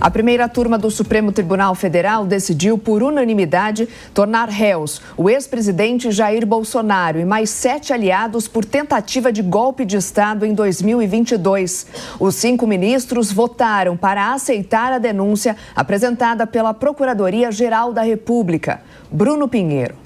A primeira turma do Supremo Tribunal Federal decidiu, por unanimidade, tornar réus o ex-presidente Jair Bolsonaro e mais 7 aliados por tentativa de golpe de Estado em 2022. Os 5 ministros votaram para aceitar a denúncia apresentada pela Procuradoria-Geral da República. Bruno Pinheiro.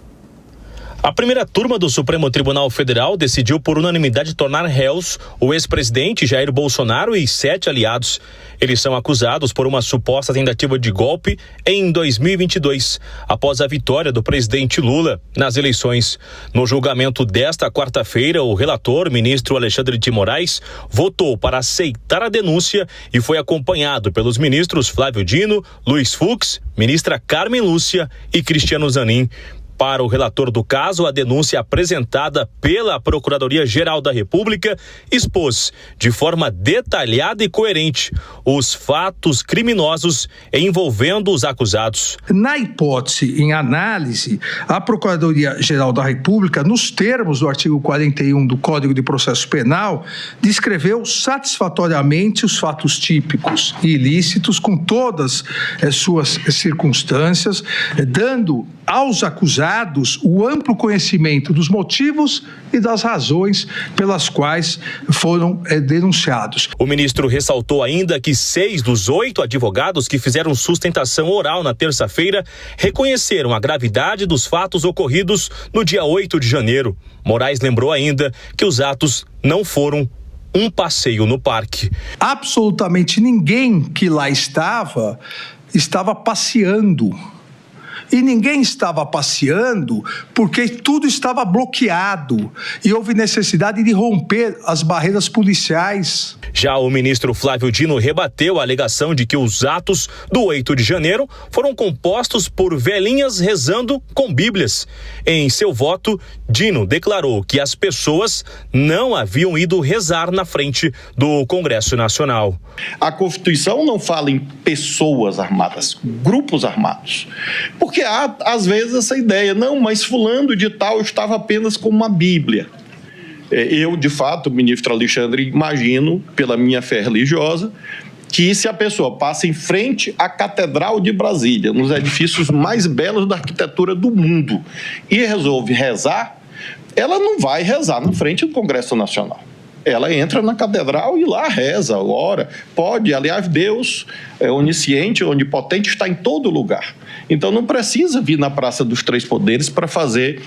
A primeira turma do Supremo Tribunal Federal decidiu por unanimidade tornar réus o ex-presidente Jair Bolsonaro e 7 aliados. Eles são acusados por uma suposta tentativa de golpe em 2022, após a vitória do presidente Lula nas eleições. No julgamento desta quarta-feira, o relator, ministro Alexandre de Moraes, votou para aceitar a denúncia e foi acompanhado pelos ministros Flávio Dino, Luiz Fux, ministra Carmen Lúcia e Cristiano Zanin. Para o relator do caso, a denúncia apresentada pela Procuradoria-Geral da República expôs, de forma detalhada e coerente, os fatos criminosos envolvendo os acusados. Na hipótese em análise, a Procuradoria-Geral da República, nos termos do artigo 41 do Código de Processo Penal, descreveu satisfatoriamente os fatos típicos e ilícitos com todas as suas circunstâncias, dando aos acusados o amplo conhecimento dos motivos e das razões pelas quais foram denunciados. O ministro ressaltou ainda que 6 dos 8 advogados que fizeram sustentação oral na terça-feira reconheceram a gravidade dos fatos ocorridos no dia 8 de janeiro. Moraes lembrou ainda que os atos não foram um passeio no parque. Absolutamente ninguém que lá estava passeando. E ninguém estava passeando porque tudo estava bloqueado e houve necessidade de romper as barreiras policiais. Já o ministro Flávio Dino rebateu a alegação de que os atos do 8 de janeiro foram compostos por velhinhas rezando com bíblias. Em seu voto, Dino declarou que as pessoas não haviam ido rezar na frente do Congresso Nacional. A Constituição não fala em pessoas armadas, grupos armados. Porque há, às vezes, essa ideia, não, mas fulano de tal estava apenas com uma Bíblia. Eu, de fato, ministro Alexandre, imagino, pela minha fé religiosa, que se a pessoa passa em frente à Catedral de Brasília, nos edifícios mais belos da arquitetura do mundo, e resolve rezar, ela não vai rezar na frente do Congresso Nacional. Ela entra na catedral e lá reza, ora, pode. Aliás, Deus é onisciente, onipotente, está em todo lugar. Então, não precisa vir na Praça dos Três Poderes para fazer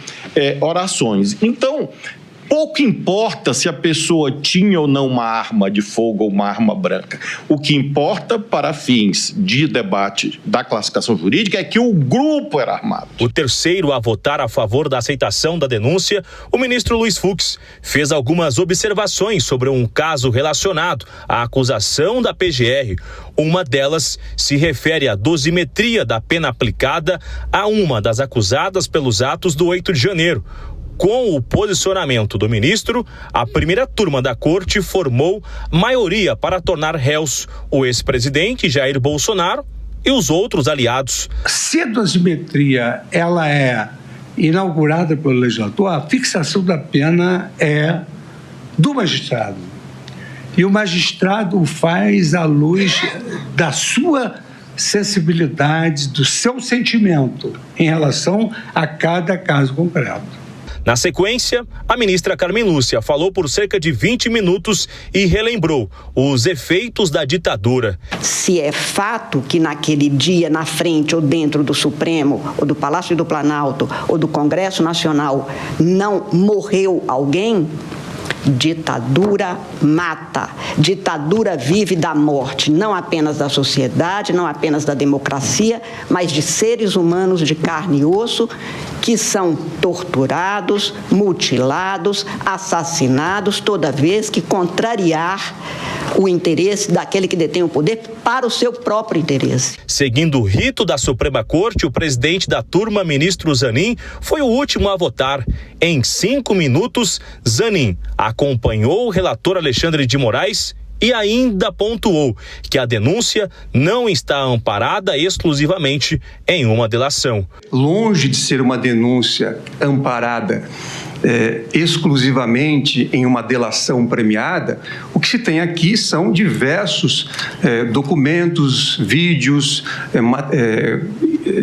orações. Então, pouco importa se a pessoa tinha ou não uma arma de fogo ou uma arma branca. O que importa para fins de debate da classificação jurídica é que o grupo era armado. O terceiro a votar a favor da aceitação da denúncia, o ministro Luiz Fux, fez algumas observações sobre um caso relacionado à acusação da PGR. Uma delas se refere à dosimetria da pena aplicada a uma das acusadas pelos atos do 8 de janeiro. Com o posicionamento do ministro, a primeira turma da corte formou maioria para tornar réus o ex-presidente Jair Bolsonaro e os outros aliados. Se a dosimetria ela é inaugurada pelo legislador, a fixação da pena é do magistrado. E o magistrado faz à luz da sua sensibilidade, do seu sentimento em relação a cada caso concreto. Na sequência, a ministra Carmen Lúcia falou por cerca de 20 minutos e relembrou os efeitos da ditadura. Se é fato que naquele dia, na frente ou dentro do Supremo, ou do Palácio do Planalto, ou do Congresso Nacional, não morreu alguém, ditadura mata. Ditadura vive da morte, não apenas da sociedade, não apenas da democracia, mas de seres humanos de carne e osso que são torturados, mutilados, assassinados toda vez que contrariar o interesse daquele que detém o poder para o seu próprio interesse. Seguindo o rito da Suprema Corte, o presidente da turma, ministro Zanin, foi o último a votar. Em 5 minutos, Zanin acompanhou o relator Alexandre de Moraes e ainda pontuou que a denúncia não está amparada exclusivamente em uma delação. Longe de ser uma denúncia amparada exclusivamente em uma delação premiada, o que se tem aqui são diversos documentos, vídeos,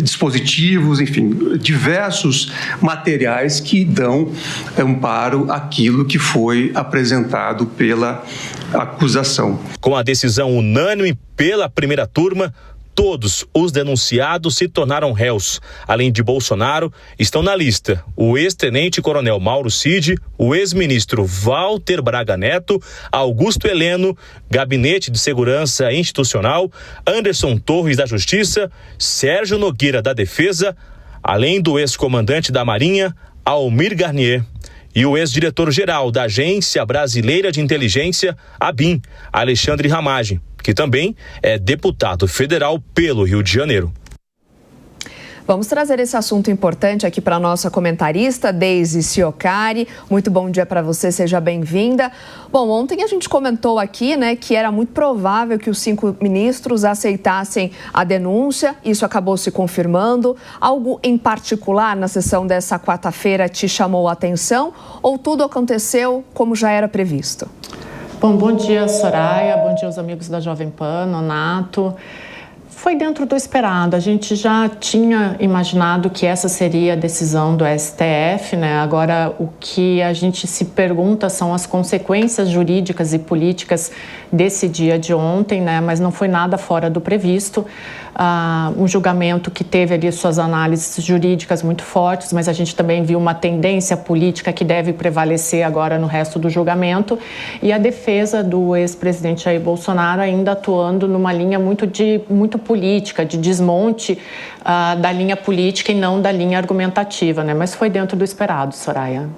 dispositivos, enfim, diversos materiais que dão amparo àquilo que foi apresentado pela acusação. Com a decisão unânime pela primeira turma, todos os denunciados se tornaram réus. Além de Bolsonaro, estão na lista o ex-tenente-coronel Mauro Cid, o ex-ministro Walter Braga Neto, Augusto Heleno, Gabinete de Segurança Institucional, Anderson Torres da Justiça, Sérgio Nogueira da Defesa, além do ex-comandante da Marinha, Almir Garnier, e o ex-diretor-geral da Agência Brasileira de Inteligência, ABIN, Alexandre Ramagem, que também é deputado federal pelo Rio de Janeiro. Vamos trazer esse assunto importante aqui para a nossa comentarista, Deise Ciocari. Muito bom dia para você, seja bem-vinda. Bom, ontem a gente comentou aqui, né, que era muito provável que os 5 ministros aceitassem a denúncia. Isso acabou se confirmando. Algo em particular na sessão dessa quarta-feira te chamou a atenção ou tudo aconteceu como já era previsto? Bom dia, Soraya. Bom dia aos amigos da Jovem Pan, Nonato. Foi dentro do esperado. A gente já tinha imaginado que essa seria a decisão do STF, né? Agora, o que a gente se pergunta são as consequências jurídicas e políticas desse dia de ontem, né? Mas não foi nada fora do previsto. Um julgamento que teve ali suas análises jurídicas muito fortes, mas a gente também viu uma tendência política que deve prevalecer agora no resto do julgamento, e a defesa do ex-presidente Jair Bolsonaro ainda atuando numa linha muito política, de desmonte da linha política e não da linha argumentativa, né? Mas foi dentro do esperado, Soraya.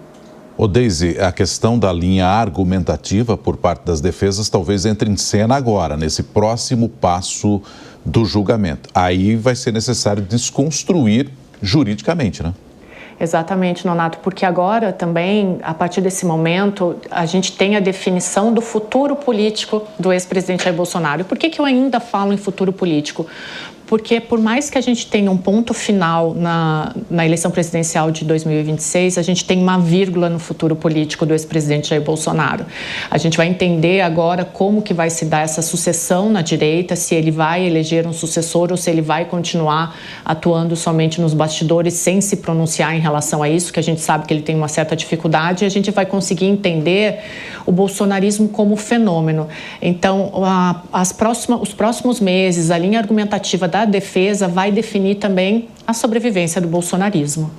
Deise, a questão da linha argumentativa por parte das defesas talvez entre em cena agora, nesse próximo passo do julgamento. Aí vai ser necessário desconstruir juridicamente, né? Exatamente, Nonato, porque agora também, a partir desse momento, a gente tem a definição do futuro político do ex-presidente Jair Bolsonaro. E por que eu ainda falo em futuro político? Porque por mais que a gente tenha um ponto final na eleição presidencial de 2026, a gente tem uma vírgula no futuro político do ex-presidente Jair Bolsonaro. A gente vai entender agora como que vai se dar essa sucessão na direita, se ele vai eleger um sucessor ou se ele vai continuar atuando somente nos bastidores sem se pronunciar em relação a isso, que a gente sabe que ele tem uma certa dificuldade, e a gente vai conseguir entender o bolsonarismo como fenômeno. Então, os próximos meses, a linha argumentativa da defesa vai definir também a sobrevivência do bolsonarismo.